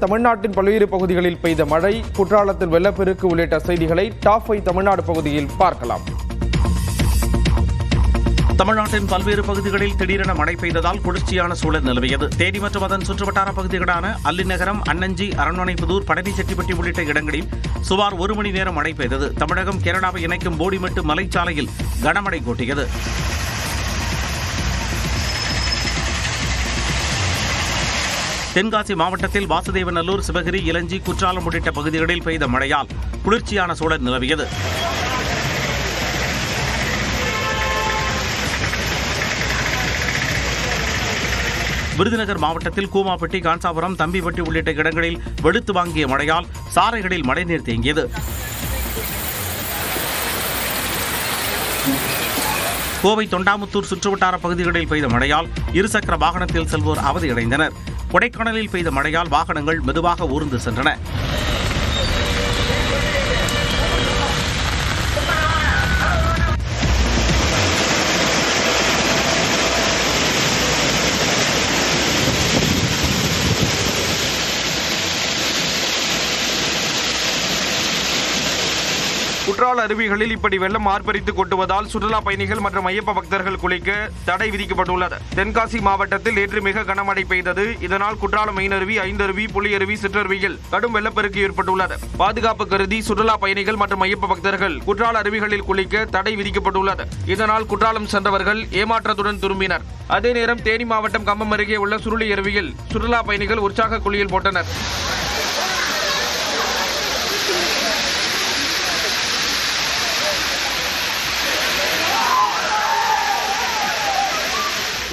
தமிழ்நாட்டின் பல்வேறு பகுதிகளில் பெய்த மழை, குற்றாலத்தில் வெள்ளப்பெருக்கு உள்ளிட்ட செய்திகளை டாப் 5 தமிழ்நாடு பகுதியில் பார்க்கலாம். தமிழ்நாட்டின் பல்வேறு பகுதிகளில் திடீரென மழை பெய்ததால் குளிர்ச்சியான சூழல் நிலவியது. தேனி மற்றும் அதன் சுற்றுவட்டார பகுதிகளான அல்லிநகரம், அன்னஞ்சி, அரண்மனைப்புதூர், பழனிச்செட்டிப்பட்டி உள்ளிட்ட இடங்களில் சுமார் 1 மணி நேரம் மழை பெய்தது. தமிழகம் கேரளாவை இணைக்கும் போடிமெட்டு மலைச்சாலையில் கனமழை கொட்டியது. தென்காசி மாவட்டத்தில் வாசுதேவநல்லூர், சிவகிரி, இலஞ்சி, குற்றாலம் உள்ளிட்ட பகுதிகளில் பெய்த மழையால் குளிர்ச்சியான சூழல் நிலவியது. விருதுநகர் மாவட்டத்தில் கூமாப்பட்டி, காஞ்சாபுரம், தம்பிப்பட்டி உள்ளிட்ட இடங்களில் வெளுத்து வாங்கிய மழையால் சாலைகளில் மழைநீர் தேங்கியது. கோவை தொண்டாமுத்தூர் சுற்றுவட்டார பகுதிகளில் பெய்த மழையால் இருசக்கர வாகனத்தில் செல்வோர் அவதியடைந்தனர். கொடைக்கானலில் பெய்த மழையால் வாகனங்கள் மெதுவாக ஊர்ந்து சென்றன. குற்றால அருவிகளில் இப்படி வெள்ளம் ஆர்ப்பரித்து கொட்டுவதால் சுற்றுலா பயணிகள் மற்றும் ஐயப்ப பக்தர்கள் குளிக்க தடை விதிக்கப்பட்டுள்ளது. தென்காசி மாவட்டத்தில் நேற்று மிக கனமழை பெய்தது. இதனால் குற்றாலம் மெயினருவி, ஐந்தருவி, புலியருவி, சிற்றருவியில் கடும் வெள்ளப்பெருக்கு ஏற்பட்டுள்ளது. பாதுகாப்பு கருதி சுற்றுலா பயணிகள் மற்றும் ஐயப்ப பக்தர்கள் குற்றால அருவிகளில் குளிக்க தடை விதிக்கப்பட்டுள்ளது. இதனால் குற்றாலம் சென்றவர்கள் ஏமாற்றத்துடன் திரும்பினர். அதே நேரம் தேனி மாவட்டம் கம்பம் அருகே உள்ள சுருளி அருவியில் சுற்றுலா பயணிகள் உற்சாக குளியல் போட்டனர்.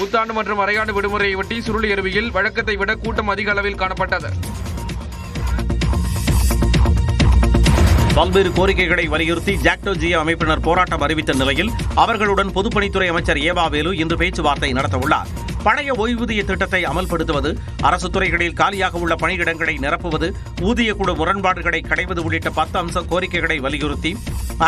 புத்தாண்டு மற்றும் அரையாண்டு விடுமுறையை ஒட்டி சுருளி அருவியில் வழக்கத்தை விட கூட்டம் அதிக அளவில் காணப்பட்டது. பல்வேறு கோரிக்கைகளை வலியுறுத்தி ஜாக்டோ ஜியோ அமைப்பினர் போராட்டம் அறிவித்த நிலையில் அவர்களுடன் பொதுப்பணித்துறை அமைச்சர் ஏவாவேலு இன்று பேச்சுவார்த்தை நடத்தவுள்ளார். பழைய ஓய்வூதிய திட்டத்தை அமல்படுத்துவது, அரசு துறைகளில் காலியாக உள்ள பணியிடங்களை நிரப்புவது, ஊதிய குழு முரண்பாடுகளை களைவது உள்ளிட்ட 10 அம்ச கோரிக்கைகளை வலியுறுத்தி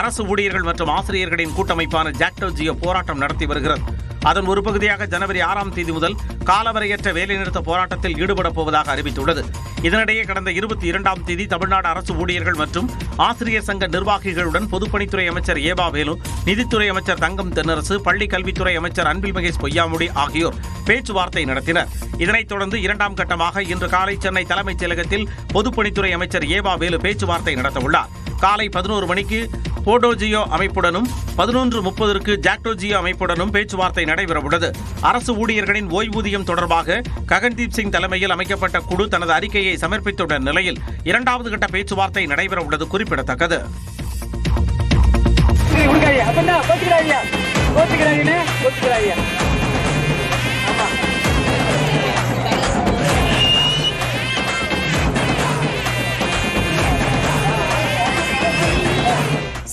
அரசு ஊழியர்கள் மற்றும் ஆசிரியர்களின் கூட்டமைப்பான ஜாக்டோ ஜியோ போராட்டம் நடத்தி வருகிறது. அதன் ஒரு பகுதியாக ஜனவரி 6ஆம் தேதி முதல் காலவரையற்ற வேலைநிறுத்த போராட்டத்தில் ஈடுபடப் போவதாக அறிவித்துள்ளது. இதனிடையே கடந்த 22ஆம் தேதி தமிழ்நாடு அரசு ஊழியர்கள் மற்றும் ஆசிரியர் சங்க நிர்வாகிகளுடன் பொதுப்பணித்துறை அமைச்சர் ஏவாவேலு, நிதித்துறை அமைச்சர் தங்கம் தென்னரசு, பள்ளிக் கல்வித்துறை அமைச்சர் அன்பில் மகேஷ் பொய்யாமொழி ஆகியோர் பேச்சுவார்த்தை நடத்தினர். இதனைத் தொடர்ந்து 2ஆம் கட்டமாக இன்று காலை சென்னை தலைமைச் செயலகத்தில் பொதுப்பணித்துறை அமைச்சர் ஏவாவேலு பேச்சுவார்த்தை நடத்தவுள்ளார். காலை 11 மணிக்கு போடோ ஜியோ அமைப்புடனும் 11:30 ஜாக்டோ ஜியோ அமைப்புடனும் பேச்சுவார்த்தை நடைபெறவுள்ளது. அரசு ஊழியர்களின் ஓய்வூதியம் தொடர்பாக ககன்தீப் சிங் தலைமையில் அமைக்கப்பட்ட குழு தனது அறிக்கையை சமர்ப்பித்துள்ள நிலையில் 2வது கட்ட பேச்சுவார்த்தை நடைபெறவுள்ளது குறிப்பிடத்தக்கது.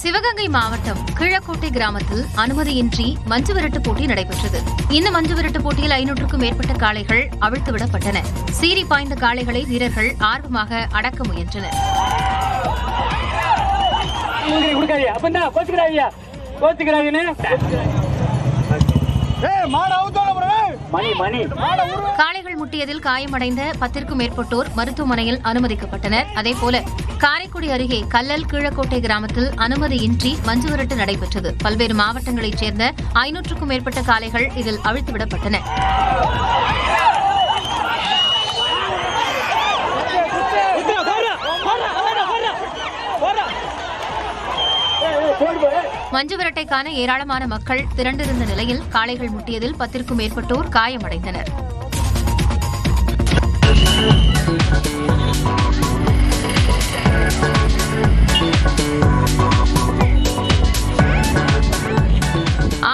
சிவகங்கை மாவட்டம் கீழக்கோட்டை கிராமத்தில் அனுமதியின்றி மஞ்சுவிரட்டு போட்டி நடைபெற்றது. இந்த மஞ்சுவிரட்டு போட்டியில் 500க்கும் மேற்பட்ட காளைகள் அவிழ்த்துவிடப்பட்டன. சீறி பாய்ந்த காளைகளை வீரர்கள் ஆர்வமாக அடக்க முயன்றனர். காளைகள் முட்டியதில் காயமடைந்த 10க்கும் மேற்பட்டோர் மருத்துவமனையில் அனுமதிக்கப்பட்டனர். அதேபோல காரைக்குடி அருகே கல்லல் கீழக்கோட்டை கிராமத்தில் அனுமதியின்றி மஞ்சுவிரட்டு நடைபெற்றது. பல்வேறு மாவட்டங்களைச் சேர்ந்த 500க்கும் மேற்பட்ட காளைகள் இதில் அவிழ்த்துவிடப்பட்டன. மஞ்சுவிரட்டை காண ஏராளமான மக்கள் திரண்டிருந்த நிலையில் காளைகள் முட்டியதில் 10க்கும் மேற்பட்டோர் காயமடைந்தனர்.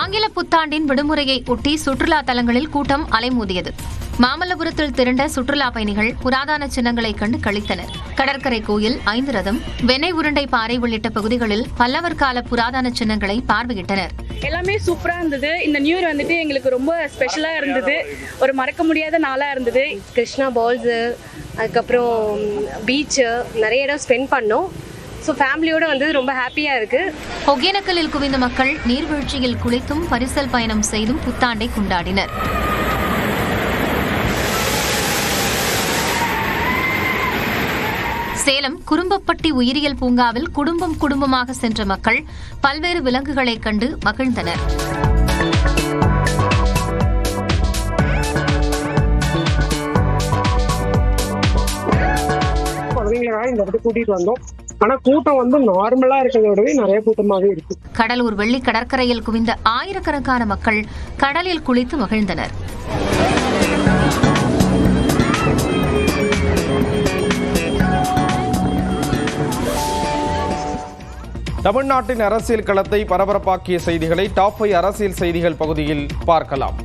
ஆங்கில புத்தாண்டின் விடுமுறையை ஒட்டி சுற்றுலா தலங்களில் கூட்டம் அலைமோதியது. மாமல்லபுரத்தில் திரண்ட சுற்றுலா பயணிகள் புராதன சின்னங்களை கண்டு களித்தனர். கடற்கரை கோயில், 5 ரதம், வெண்ணெய் உருண்டை பாறை உள்ளிட்ட பகுதிகளில் பல்லவர் கால புராதன சின்னங்களை பார்வையிட்டனர். எல்லாமே சூப்பரா இருந்தது. இந்த நியூ இயர் வந்துட்டு எங்களுக்கு ரொம்ப ஸ்பெஷலா இருந்தது. ஒரு மறக்க முடியாத நாளா இருந்தது. கிருஷ்ணா பால்ஸ், அதுக்கப்புறம் பீச்சு, நிறைய இடம் ஸ்பெண்ட் பண்ணோம். ஸோ ஃபேமிலியோட வந்து ரொம்ப ஹாப்பியாக இருக்குது. ஒகேனக்கலில் குவிந்த மக்கள் நீர்வீழ்ச்சியில் குளித்தும் பரிசல் பயணம் செய்தும் புத்தாண்டை கொண்டாடினர். சேலம் குறும்பப்பட்டி உயிரியல் பூங்காவில் குடும்பம் குடும்பமாக சென்ற மக்கள் பல்வேறு விலங்குகளை கண்டு மகிழ்ந்தனர். இந்த இடத்துக்கு கூட்டிட்டு வந்தோம். ஆனா கூட்டம் நார்மலா இருக்கிறத விடவே நிறைய கூட்டமாவே இருக்கு. கடலூர் வெள்ளி கடற்கரையில் குவிந்த ஆயிரக்கணக்கான மக்கள் கடலில் குளித்து மகிழ்ந்தனர். தமிழ்நாட்டின் அரசியல் களத்தை பரபரப்பாக்கிய செய்திகளை டாப் 5 அரசியல் செய்திகள் பகுதியில் பார்க்கலாம்.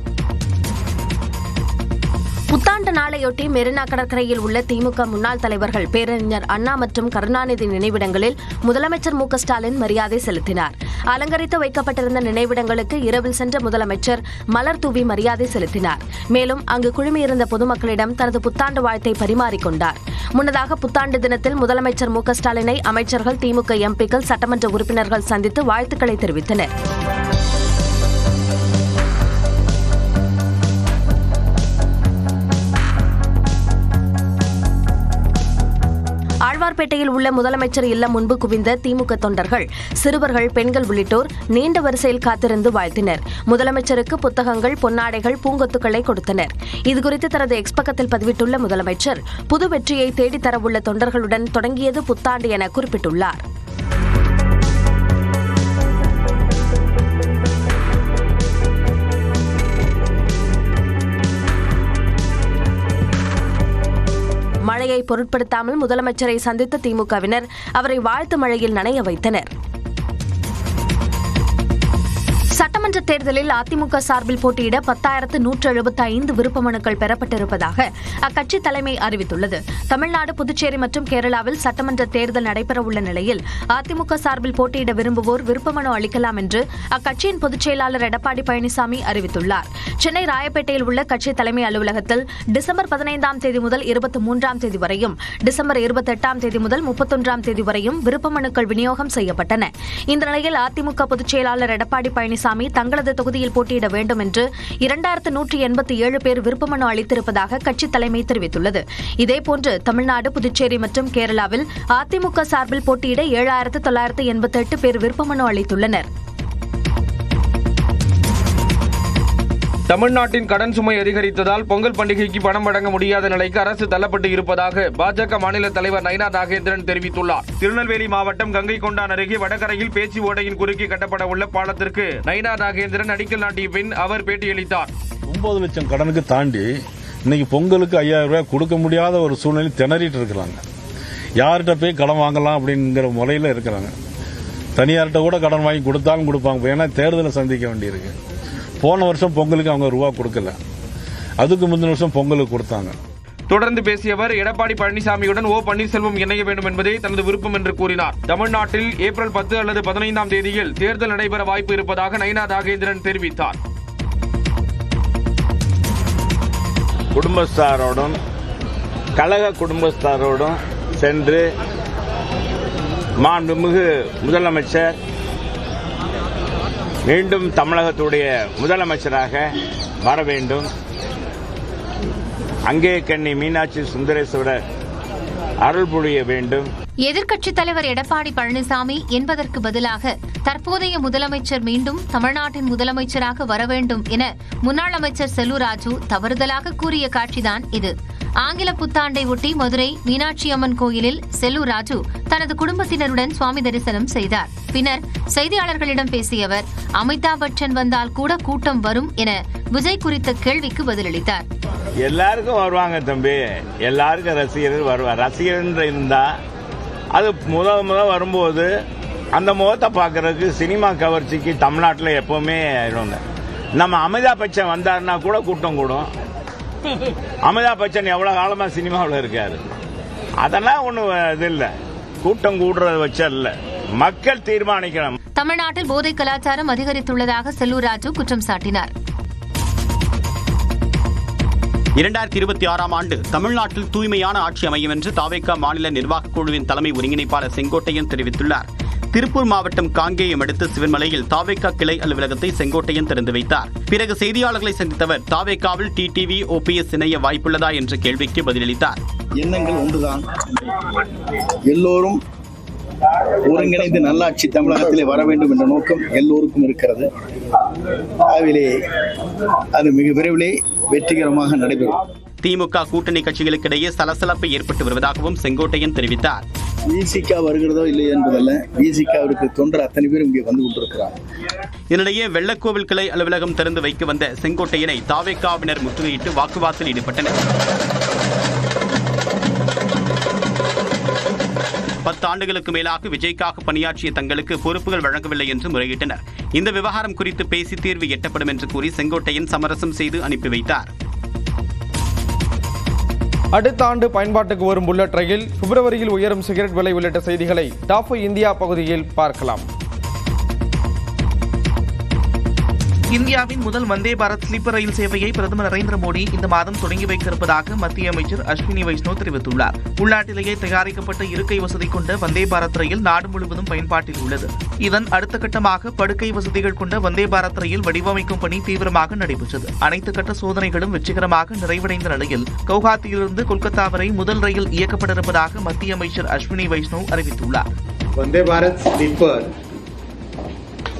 புத்தாண்டு நாளையொட்டி மெரினா கடற்கரையில் உள்ள திமுக முன்னாள் தலைவர்கள் பேரறிஞர் அண்ணா மற்றும் கருணாநிதி நினைவிடங்களில் முதலமைச்சர் மு க ஸ்டாலின் மரியாதை செலுத்தினார். அலங்கரித்து வைக்கப்பட்டிருந்த நினைவிடங்களுக்கு இரவில் சென்ற முதலமைச்சர் மலர் தூவி மரியாதை செலுத்தினார். மேலும் அங்கு குழுமியிருந்த பொதுமக்களிடம் தனது புத்தாண்டு வாழ்த்தை பரிமாறிக்கொண்டார். முன்னதாக புத்தாண்டு தினத்தில் முதலமைச்சர் மு க ஸ்டாலினை அமைச்சர்கள், திமுக எம்பிக்கள், சட்டமன்ற உறுப்பினர்கள் சந்தித்து வாழ்த்துக்களை தெரிவித்தனர். ஆழ்வார்பேட்டையில் உள்ள முதலமைச்சர் இல்லம் முன்பு குவிந்த திமுக தொண்டர்கள், சிறுவர்கள், பெண்கள் உள்ளிட்டோர் நீண்ட வரிசையில் காத்திருந்து வாழ்த்தினர். முதலமைச்சருக்கு புத்தகங்கள், பொன்னாடைகள், பூங்கொத்துக்களை கொடுத்தனர். இதுகுறித்து தனது எக்ஸ் பக்கத்தில் பதிவிட்டுள்ள முதலமைச்சர், புது வெற்றியை தேடித்தரவுள்ள தொண்டர்களுடன் தொடங்கியது புத்தாண்டு என குறிப்பிட்டுள்ளார். மழையை பொருட்படுத்தாமல் முதலமைச்சரை சந்தித்த திமுகவினர் அவரை வாழ்த்து மழையில் நனைய வைத்தனர். சட்டமன்ற தேர்தலில் அதிமுக சார்பில் போட்டியிட 10,175 விருப்ப மனுக்கள் பெறப்பட்டிருப்பதாக அக்கட்சி தலைமை அறிவித்துள்ளது. தமிழ்நாடு, புதுச்சேரி மற்றும் கேரளாவில் சட்டமன்ற தேர்தல் நடைபெறவுள்ள நிலையில் அதிமுக சார்பில் போட்டியிட விரும்புவோர் விருப்ப மனு அளிக்கலாம் என்று அக்கட்சியின் பொதுச் செயலாளர் எடப்பாடி பழனிசாமி அறிவித்துள்ளார். சென்னை ராயப்பேட்டையில் உள்ள கட்சி தலைமை அலுவலகத்தில் டிசம்பர் 15ஆம் தேதி முதல் 23ஆம் தேதி வரையும், டிசம்பர் 28ஆம் தேதி முதல் 31ஆம் தேதி வரையும் விருப்ப மனுக்கள் விநியோகம் செய்யப்பட்டன. இந்த நிலையில் அதிமுக பொதுச் செயலாளர் எடப்பாடி பழனிசாமி தங்களது தொகுதியில் போட்டியிட வேண்டும் என்று 2187 பேர் விருப்பமனு அளித்திருப்பதாக கட்சி தலைமை தெரிவித்துள்ளது. இதேபோன்று தமிழ்நாடு, புதுச்சேரி மற்றும் கேரளாவில் அதிமுக சார்பில் போட்டியிட 7,988 பேர் விருப்பமனு அளித்துள்ளனர். தமிழ்நாட்டின் கடன் சுமை அதிகரித்ததால் பொங்கல் பண்டிகைக்கு பணம் வழங்க முடியாத நிலைக்கு அரசு தள்ளப்பட்டு இருப்பதாக பாஜக மாநில தலைவர் நயினா நாகேந்திரன் தெரிவித்துள்ளார். திருநெல்வேலி மாவட்டம் கங்கை கொண்டான் அருகே வடகரையில் பேச்சு ஓடையின் குறுக்கே கட்டப்பட உள்ள பாலத்திற்கு நயினா நாகேந்திரன் அடிக்கல் நாட்டிய பின் அவர் பேட்டியளித்தார். 9 லட்சம் கடனுக்கு தாண்டி இன்னைக்கு பொங்கலுக்கு 5,000 ரூபாய் கொடுக்க முடியாத ஒரு சூழ்நிலை திணறிட்டு இருக்கிறாங்க. யார்கிட்ட போய் கடன் வாங்கலாம் அப்படிங்கிற முறையில் இருக்கிறாங்க. தனியார்கிட்ட கூட கடன் வாங்கி கொடுத்தாலும் கொடுப்பாங்க, ஏன்னா தேர்தலை சந்திக்க வேண்டியிருக்கு. போன வருஷம் பொங்கலுக்கு அவங்க ரூபா கொடுக்கல, அதுக்கு முந்தின வருஷம் பொங்கலுக்கு கொடுத்தாங்க. தொடர்ந்து பேசிய அவர் எடப்பாடி பழனிசாமியுடன் ஓ பன்னீர்செல்வம் இணைய வேண்டும் என்பதே தனது விருப்பம் என்று கூறினார். தமிழ்நாட்டில் ஏப்ரல் 10 அல்லது 15ஆம் தேதியில் தேர்தல் நடைபெற வாய்ப்பு இருப்பதாக நயினா நாகேந்திரன் தெரிவித்தார். குடும்பஸ்தாரோடும் கழக குடும்பஸ்தாரோடும் சென்று மாண்புமிகு முதலமைச்சர் மீண்டும் தமிழகத்துடைய முதலமைச்சராக வர வேண்டும், அங்கே கண்ணி மீனாட்சி சுந்தரேஸ்வரர் அருள் புரிய வேண்டும். எதிர்க்கட்சித் தலைவர் எடப்பாடி பழனிசாமி என்பதற்கு பதிலாக தற்போதைய முதலமைச்சர் மீண்டும் தமிழ்நாட்டின் முதலமைச்சராக வர வேண்டும் என முன்னாள் அமைச்சர் செல்லூர் ராஜு தவறுதலாக கூறிய காட்சிதான் இது. ஆங்கில புத்தாண்டை ஒட்டி மதுரை மீனாட்சி அம்மன் கோயிலில் செல்லூர் ராஜு தனது குடும்பத்தினருடன் சுவாமி தரிசனம் செய்தார். பின்னர் செய்தியாளர்களிடம் பேசிய அவர், அமிதாப் பச்சன் வந்தால் கூட கூட்டம் வரும் என விஜய் குறித்த கேள்விக்கு பதிலளித்தார். எல்லாருக்கும் வருவாங்க தம்பி, எல்லாருக்கும் ரசிகர்கள் வருவார். ரசிகர் இருந்தா அது முத வரும்போது அந்த முகத்தை பார்க்கறதுக்கு சினிமா கவர்ச்சிக்கு தமிழ்நாட்டில் எப்பவுமே நம்ம அமிதாப் பச்சன் வந்தாருன்னா கூட கூட்டம் கூடும். அமிதாப் பச்சன் எவ்வளவு காலமா சினிமாவில் இருக்காரு, அதெல்லாம் ஒன்றும் இது இல்லை, கூட்டம் கூடுறத வச்ச இல்ல, மக்கள் தீர்மானிக்கணும். தமிழ்நாட்டில் போதை கலாச்சாரம் அதிகரித்துள்ளதாக செல்லூர் ராஜு குற்றம் சாட்டினார். 2026ஆம் ஆண்டு தமிழ்நாட்டில் தூய்மையான ஆட்சி அமையும் என்று தாவேகா மாநில நிர்வாகக் குழுவின் தலைமை ஒருங்கிணைப்பாளர் செங்கோட்டையன் தெரிவித்துள்ளார். திருப்பூர் மாவட்டம் காங்கேயம் அடுத்த சிவன்மலையில் தாவேகா கிளை அலுவலகத்தை செங்கோட்டையன் திறந்து வைத்தார். பிறகு செய்தியாளர்களை சந்தித்தவர் தாவேகாவில் டிடிவி ஓபிஎஸ் இணைய வாய்ப்புள்ளதா என்ற கேள்விக்கு பதிலளித்தார். எண்ணங்கள் ஒன்றுதான். எல்லோரும் ஒருங்கிணைந்து நல்லாட்சி தமிழகத்திலே வர வேண்டும் என்ற நோக்கம் எல்லோருக்கும் இருக்கிறது. அது மிக விரைவிலே வெற்றிகரமாக நடைபெறும். திமுக கூட்டணி கட்சிகளுக்கிடையே சலசலப்பு ஏற்பட்டு வருவதாகவும் செங்கோட்டையன் தெரிவித்தார். விசிக வருகிறதோ இல்லை என்பதல்ல, விசிகவிற்கு தொண்டர் அத்தனை பேரும் இங்கே வந்து கொண்டிருக்கிறார். இதனிடையே வெள்ளக்கோவில் கிளை அலுவலகம் திறந்து வைக்க வந்த செங்கோட்டையனை தாவேகாவினர் முற்றுகையிட்டு வாக்குவாதத்தில் ஈடுபட்டனர். 10 ஆண்டுகளுக்கு மேலாக விஜய்க்காக பணியாற்றிய தங்களுக்கு பொறுப்புகள் வழங்கவில்லை என்று முறையிட்டனர். இந்த விவகாரம் குறித்து பேசி தீர்வு எட்டப்படும் என்று கூறி செங்கோட்டையன் சமரசம் செய்து அனுப்பி வைத்தார். அடுத்த ஆண்டு பயன்பாட்டுக்கு வரும் புல்லட் ரயில், பிப்ரவரியில் உயரும் சிகரெட் விலை உள்ளிட்ட செய்திகளை டாப் இந்தியா பகுதியில் பார்க்கலாம். இந்தியாவின் முதல் வந்தே பாரத் ஸ்லீப்பர் ரயில் சேவையை பிரதமர் நரேந்திர மோடி இந்த மாதம் தொடங்கி வைக்க இருப்பதாக மத்திய அமைச்சர் அஸ்வினி வைஷ்ணவ் தெரிவித்துள்ளார். உள்நாட்டிலேயே தயாரிக்கப்பட்ட இருக்கை வசதி கொண்ட வந்தே பாரத் ரயில் நாடு முழுவதும் பயன்பாட்டில் உள்ளது. இதன் அடுத்த கட்டமாக படுக்கை வசதிகள் கொண்ட வந்தே பாரத் ரயில் வடிவமைக்கும் பணி தீவிரமாக நடைபெற்றது. அனைத்து கட்ட சோதனைகளும் வெற்றிகரமாக நிறைவடைந்த நிலையில் கவுஹாத்தியிலிருந்து கொல்கத்தா வரை முதல் ரயில் இயக்கப்பட இருப்பதாக மத்திய அமைச்சர் அஸ்வினி வைஷ்ணவ் அறிவித்துள்ளார். वंदे भारत स्लीपर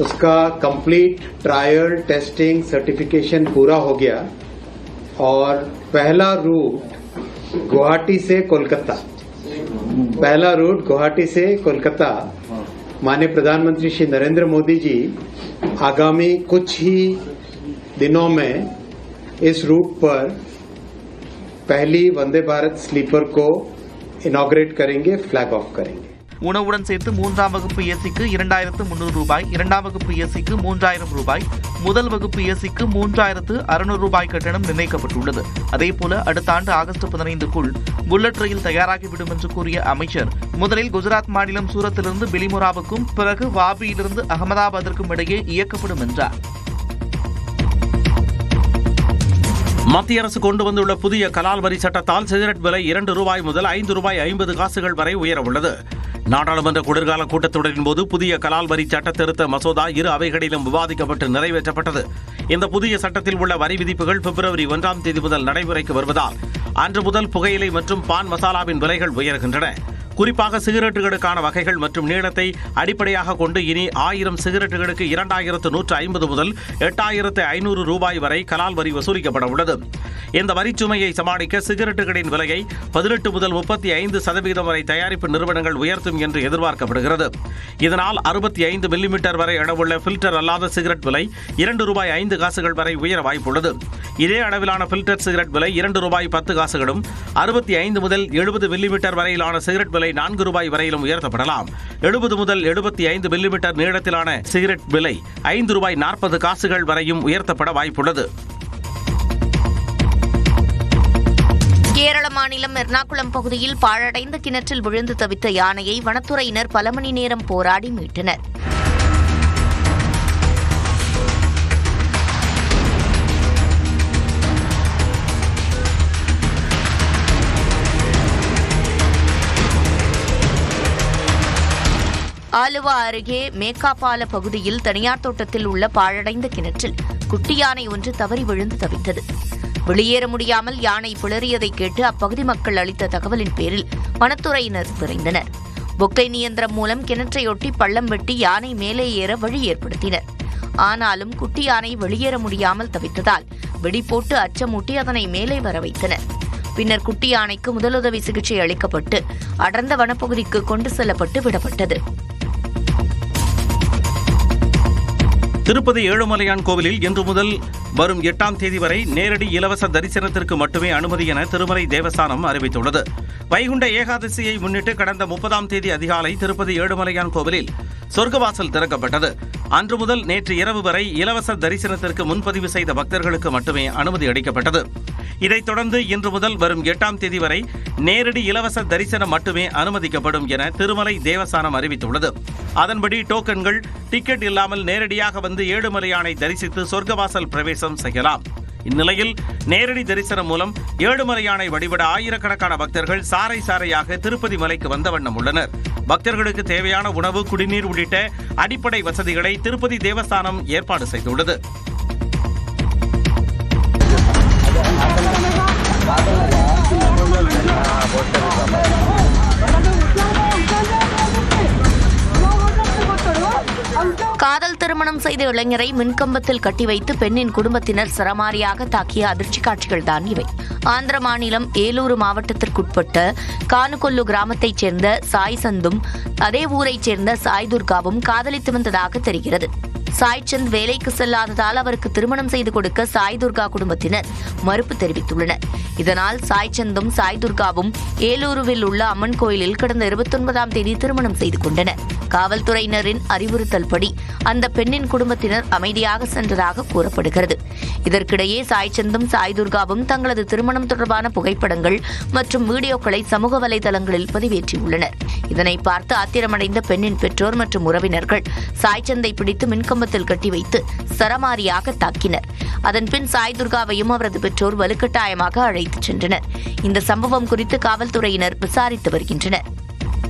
उसका कंप्लीट ट्रायल टेस्टिंग सर्टिफिकेशन पूरा हो गया और पहला रूट गुवाहाटी से कोलकाता माननीय प्रधानमंत्री श्री नरेंद्र मोदी जी आगामी कुछ ही दिनों में इस रूट पर पहली वंदे भारत स्लीपर को इनॉग्रेट करेंगे, फ्लैग ऑफ करेंगे. உணவுடன் சேர்த்து 3ஆம் வகுப்பு ஏசிக்கு 2300 ரூபாய், 2ஆம் வகுப்பு ஏசிக்கு 3000 ரூபாய், முதல் வகுப்பு ஏசிக்கு 3600 ரூபாய் கட்டணம் நிர்ணயிக்கப்பட்டுள்ளது. அதேபோல அடுத்த ஆண்டு ஆகஸ்ட் 15க்குள் புல்லட் ரயில் தயாராகிவிடும் என்று கூறிய அமைச்சர், முதலில் குஜராத் மாநிலம் சூரத்திலிருந்து பிலிமொராவுக்கும் பிறகு வாபியிலிருந்து அகமதாபாத்திற்கும் இடையே இயக்கப்படும் என்றார். மத்திய அரசு கொண்டு வந்துள்ள புதிய கலால் வரி சட்டத்தால் சிகரெட் விலை 2 ரூபாய் முதல் 5 ரூபாய் 50 காசுகள் வரை உயரவுள்ளது. நாடாளுமன்ற குளிர்கால கூட்டத்தொடரின் போது புதிய கலால் வரி சட்ட திருத்த மசோதா இரு அவைகளிலும் விவாதிக்கப்பட்டு நிறைவேற்றப்பட்டது. இந்த புதிய சட்டத்தில் உள்ள வரி விதிப்புகள் பிப்ரவரி 1ஆம் தேதி முதல் நடைமுறைக்கு வருவதால் அன்று முதல் புகையிலை மற்றும் பான் மசாலாவின் விலைகள் உயர்கின்றன. குறிப்பாக சிகரெட்டுகளுக்கான வகைகள் மற்றும் நீளத்தை அடிப்படையாக கொண்டு இனி 1000 சிகரெட்டுகளுக்கு 2150 முதல் 8500 ரூபாய் வரை கலால் வரி வசூலிக்கப்பட உள்ளது. இந்த வரிச்சுமையை சமாளிக்க சிகரெட்டுகளின் விலையை 18 முதல் 35% வரை தயாரிப்பு நிறுவனங்கள் உயர்த்தும் என்று எதிர்பார்க்கப்படுகிறது. இதனால் 65 மில்லிமீட்டர் வரை அளவுள்ள பில்டர் அல்லாத சிகரெட் விலை 2 ரூபாய் 5 காசுகள் வரை உயர வாய்ப்புள்ளது. இதே அளவிலான பில்டர் சிகரெட் விலை 2 ரூபாய் 10 காசுகளும், 65 முதல் 70 மில்லிமீட்டர் வரையிலான சிகரெட் விலை 4 ரூபாய் வரையிலும் உயர்த்தப்படலாம். 70 முதல் 75 மில்லிமீட்டர் நீளத்திலான சிகரெட் விலை 5 ரூபாய் 40 காசுகள் வரையும் உயர்த்தப்பட வாய்ப்புள்ளது. கேரள மாநிலம் எர்ணாகுளம் பகுதியில் பாழடைந்த கிணற்றில் விழுந்து தவித்த யானையை வனத்துறையினர் பல மணி நேரம் போராடி மீட்டனர். ஆலுவா அருகே மேக்காபால பகுதியில் தனியார் தோட்டத்தில் உள்ள பாழடைந்த கிணற்றில் குட்டி யானை ஒன்று தவறி விழுந்து தவித்தது. வெளியேற முடியாமல் யானை பிளறியதை கேட்டு அப்பகுதி மக்கள் அளித்த தகவலின் பேரில் வனத்துறையினர் விரைந்தனர். பொக்கை இயந்திரம் மூலம் கிணற்றையொட்டி பள்ளம் வெட்டி யானை மேலே ஏற வழி ஏற்படுத்தினர். ஆனாலும் குட்டி யானை வெளியேற முடியாமல் தவித்ததால் வெடி போட்டு அச்சமூட்டி அதனை மேலே வர வைத்தனர். பின்னர் குட்டி யானைக்கு முதலுதவி சிகிச்சை அளிக்கப்பட்டு அடர்ந்த வனப்பகுதிக்கு கொண்டு செல்லப்பட்டு விடப்பட்டது. திருப்பதி ஏழுமலையான் கோவிலில் இன்று முதல் வரும் 8ஆம் தேதி வரை நேரடி இலவச தரிசனத்திற்கு மட்டுமே அனுமதி என திருமலை தேவஸ்தானம் அறிவித்துள்ளது. வைகுண்ட ஏகாதசியை முன்னிட்டு கடந்த 30ஆம் தேதி அதிகாலை திருப்பதி ஏழுமலையான் கோவிலில் சொர்க்கவாசல் திறக்கப்பட்டது. அன்று முதல் நேற்று இரவு வரை இலவச தரிசனத்திற்கு முன்பதிவு செய்த பக்தர்களுக்கு மட்டுமே அனுமதி அளிக்கப்பட்டது. இதைத் தொடர்ந்து இன்று முதல் வரும் 8ஆம் தேதி வரை நேரடி இலவச தரிசனம் மட்டுமே அனுமதிக்கப்படும் என திருமலை தேவஸ்தானம் அறிவித்துள்ளது. அதன்படி டோக்கன்கள், டிக்கெட் இல்லாமல் நேரடியாக வந்து ஏழுமலையானை தரிசித்து சொர்க்கவாசல் பிரவேசம் செய்யலாம். இந்நிலையில் நேரடி தரிசனம் மூலம் ஏழுமலையானை வழிபட ஆயிரக்கணக்கான பக்தர்கள் சாறை சாறையாக திருப்பதி மலைக்கு வந்த வண்ணம் உள்ளனர். பக்தர்களுக்கு தேவையான உணவு, குடிநீர் உள்ளிட்ட அடிப்படை வசதிகளை திருப்பதி தேவஸ்தானம் ஏற்பாடு செய்துள்ளது. காதல் திருமணம் செய்த இளைஞரை மின்கம்பத்தில் கட்டி வைத்து பெண்ணின் குடும்பத்தினர் சரமாரியாக தாக்கிய அதிர்ச்சி காட்சிகள் தான் இவை. ஆந்திர மாநிலம் ஏலூரு மாவட்டத்திற்குட்பட்ட கானுகொல்லு கிராமத்தைச் சேர்ந்த சாய் சந்தும் அதே ஊரைச் சேர்ந்த சாய் துர்காவும் காதலித்து வந்ததாக தெரிகிறது. சாய்சந்த் வேலைக்கு செல்லாததால் அவருக்கு திருமணம் செய்து கொடுக்க சாய் துர்கா குடும்பத்தினர் மறுப்பு தெரிவித்துள்ளனர். இதனால் சாய்சந்தும் சாய் துர்காவும் ஏலூருவில் உள்ள அம்மன் கோயிலில் கடந்த 29ஆம் தேதி திருமணம் செய்து கொண்டனர். காவல்துறையினரின் அறிவுறுத்தல்படி அந்த பெண்ணின் குடும்பத்தினர் அமைதியாக சென்றதாக கூறப்படுகிறது. இதற்கிடையே சாய்சந்தும் சாய் துர்காவும் தங்களது திருமணம் தொடர்பான புகைப்படங்கள் மற்றும் வீடியோக்களை சமூக வலைதளங்களில் பதிவேற்றியுள்ளனர். இதனை பார்த்து ஆத்திரமடைந்த பெண்ணின் பெற்றோர் மற்றும் உறவினர்கள் சாய்சந்தை பிடித்து மின்கம்பத்தில் கட்டி வைத்து சரமாரியாக தாக்கினர். அதன்பின் சாய் துர்காவையும் அவரது பெற்றோர் வலுக்கட்டாயமாக அழைத்துச் சென்றனர். இந்த சம்பவம் குறித்து காவல்துறையினர் விசாரித்து வருகின்றனர்.